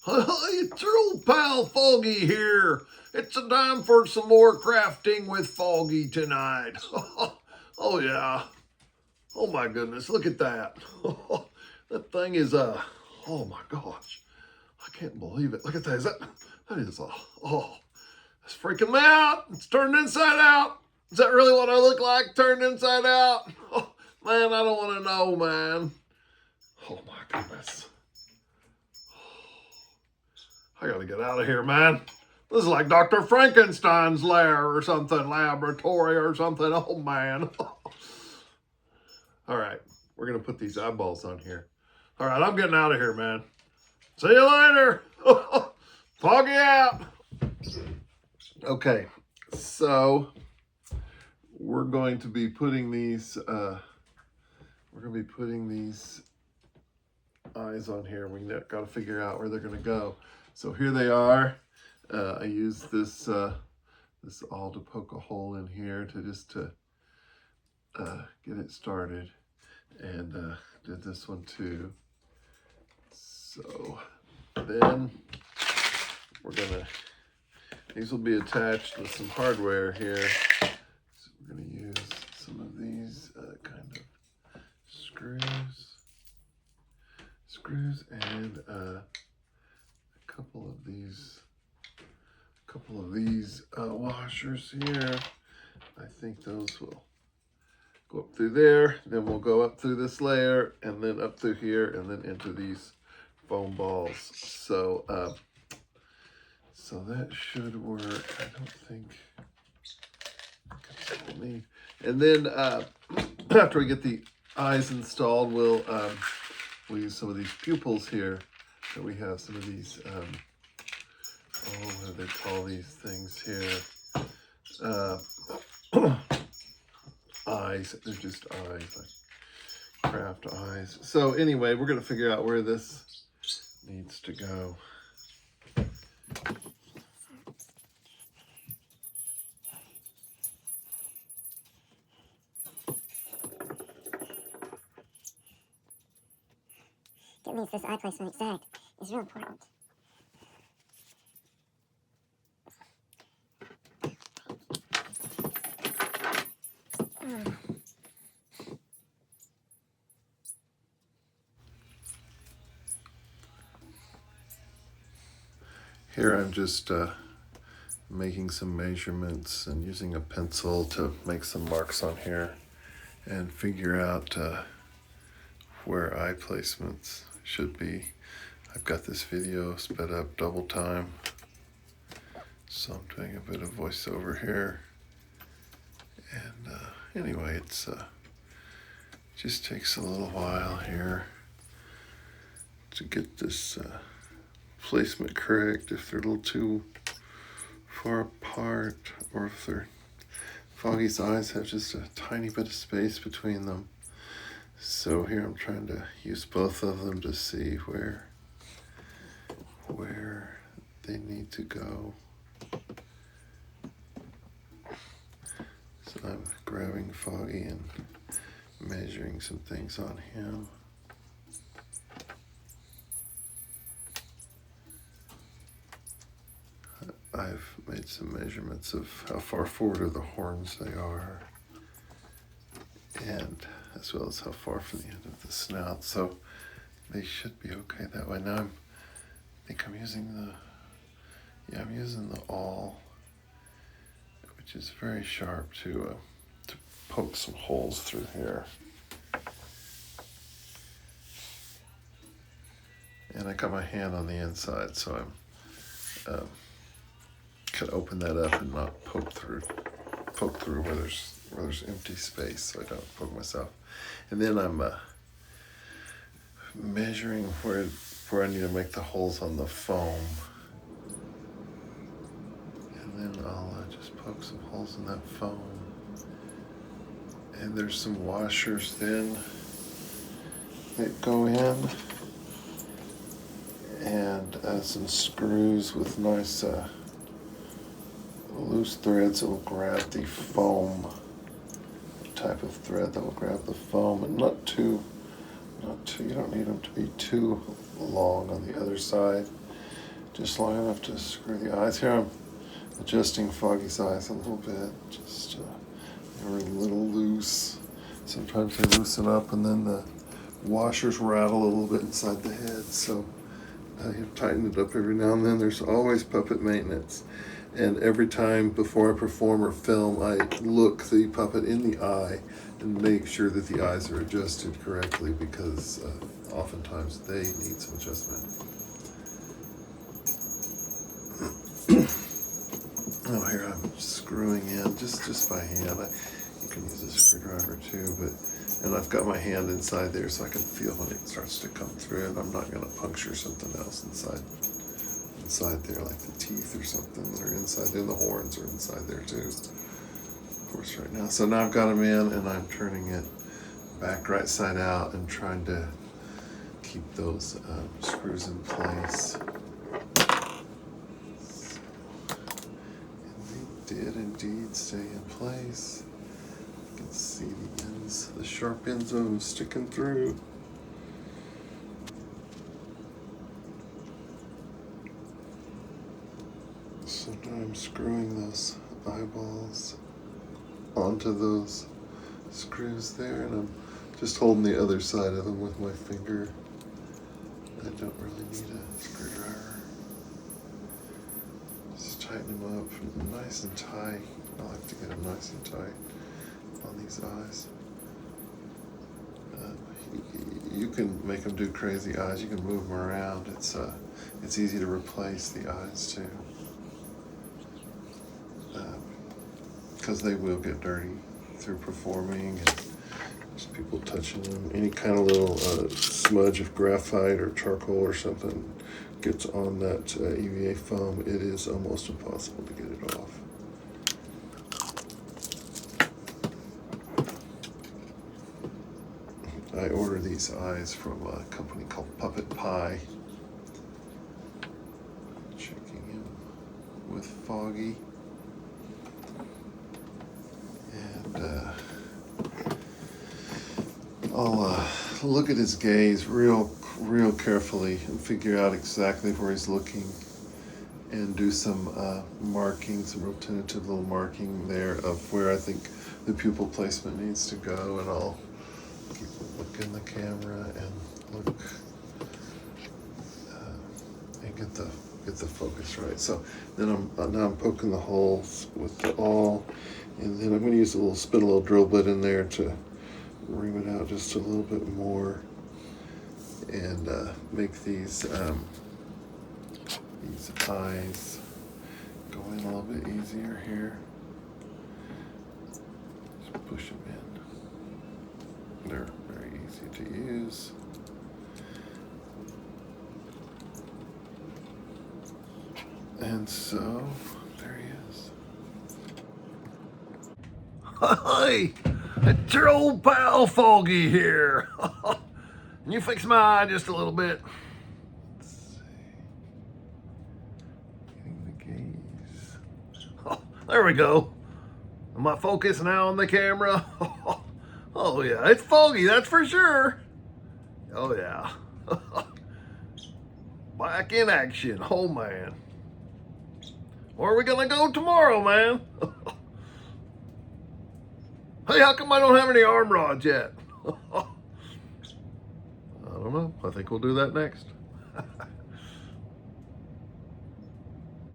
It's your old pal Foggy here. It's a time for some more crafting with Foggy tonight. Oh yeah. Oh my goodness, look at that. That thing is oh my gosh. I can't believe it. Look at that. That is oh, it's freaking me out. It's turned inside out. Is that really what I look like turned inside out? Oh, man, I don't want to know, man. Oh my goodness. I gotta get out of here, man. This is like Dr. Frankenstein's lair or something, laboratory or something. Oh, man. All right, we're gonna put these eyeballs on here. All right, I'm getting out of here, man. See you later. Foggy out. Okay, so we're going to be putting these, eyes on here. We got to figure out where they're going to go. So here they are. I used this awl to poke a hole in here to just get it started, and did this one too. So then these will be attached with some hardware here. So we're going to use some of these kind of screws and a couple of these washers here. I think those will go up through there, then we'll go up through this layer and then up through here and then into these foam balls. So that should work. I don't think that's what we'll need. And then after we get the eyes installed, we'll use some of these pupils here that we have. Some of these what do they call these things here? Eyes. They're just eyes, like craft eyes. So anyway, we're gonna figure out where this needs to go. Getting this eye placement exact is real important. Here I'm just making some measurements and using a pencil to make some marks on here and figure out where eye placements should be. I've got this video sped up double time, so I'm doing a bit of voiceover here. And anyway, it's just takes a little while here to get this placement correct. If they're a little too far apart, or if Foggy's eyes have just a tiny bit of space between them. So here I'm trying to use both of them to see where they need to go. So I'm grabbing Foggy and measuring some things on him. I've made some measurements of how far forward of the horns they are, and as well as how far from the end of the snout. So they should be okay that way. Now I think I'm using the awl, which is very sharp, to poke some holes through here. And I got my hand on the inside, so I'm could open that up and not poke through where there's empty space, so I don't poke myself. And then I'm measuring where I need to make the holes on the foam, and then I'll just poke some holes in that foam. And there's some washers then that go in, and some screws with nice loose threads that will grab the foam, type of thread that will grab the foam, and not too, you don't need them to be too long on the other side. just long enough to screw the eyes. Here I'm adjusting Foggy's eyes a little bit. Just they were a little loose. Sometimes they loosen up and then the washers rattle a little bit inside the head. So you have to tighten it up every now and then. There's always puppet maintenance. And every time before I perform or film, I look the puppet in the eye and make sure that the eyes are adjusted correctly, because oftentimes they need some adjustment. Oh, here I'm screwing in just by hand. You can use a screwdriver too, and I've got my hand inside there so I can feel when it starts to come through, and I'm not going to puncture something else inside there, like the teeth or something that are inside there. The horns are inside there too, of course, right now. So now I've got them in, and I'm turning it back right side out and trying to keep those screws in place. Did indeed stay in place. You can see the ends, the sharp ends of them sticking through. So now I'm screwing those eyeballs onto those screws there, and I'm just holding the other side of them with my finger. I don't really need a screwdriver. Just tighten them up nice and tight. I like to get them nice and tight on these eyes. You can make them do crazy eyes. You can move them around. It's easy to replace the eyes too, because they will get dirty through performing and just people touching them. Any kind of little smudge of graphite or charcoal or something gets on that EVA foam, it is almost impossible to get it off. I order these eyes from a company called Puppet Pie. Checking in with Foggy. And I'll look at his gaze real carefully and figure out exactly where he's looking, and do some marking, some real tentative little marking there of where I think the pupil placement needs to go, and I'll keep looking the camera and look and get the focus right. So then now I'm poking the holes with the awl, and then I'm going to use spin a little drill bit in there to ream it out just a little bit more, and make these eyes go in a little bit easier here. Just push them in. They're very easy to use. And so there he is. Hi, it's your old pal Foggy here. Can you fix my eye just a little bit? Let's see. Getting the gaze. Oh, there we go. Am I focused now on the camera? Oh yeah, it's Foggy, that's for sure. Oh yeah. Back in action. Oh man. Where are we gonna go tomorrow, man? Hey, how come I don't have any arm rods yet? I don't know. I think we'll do that next.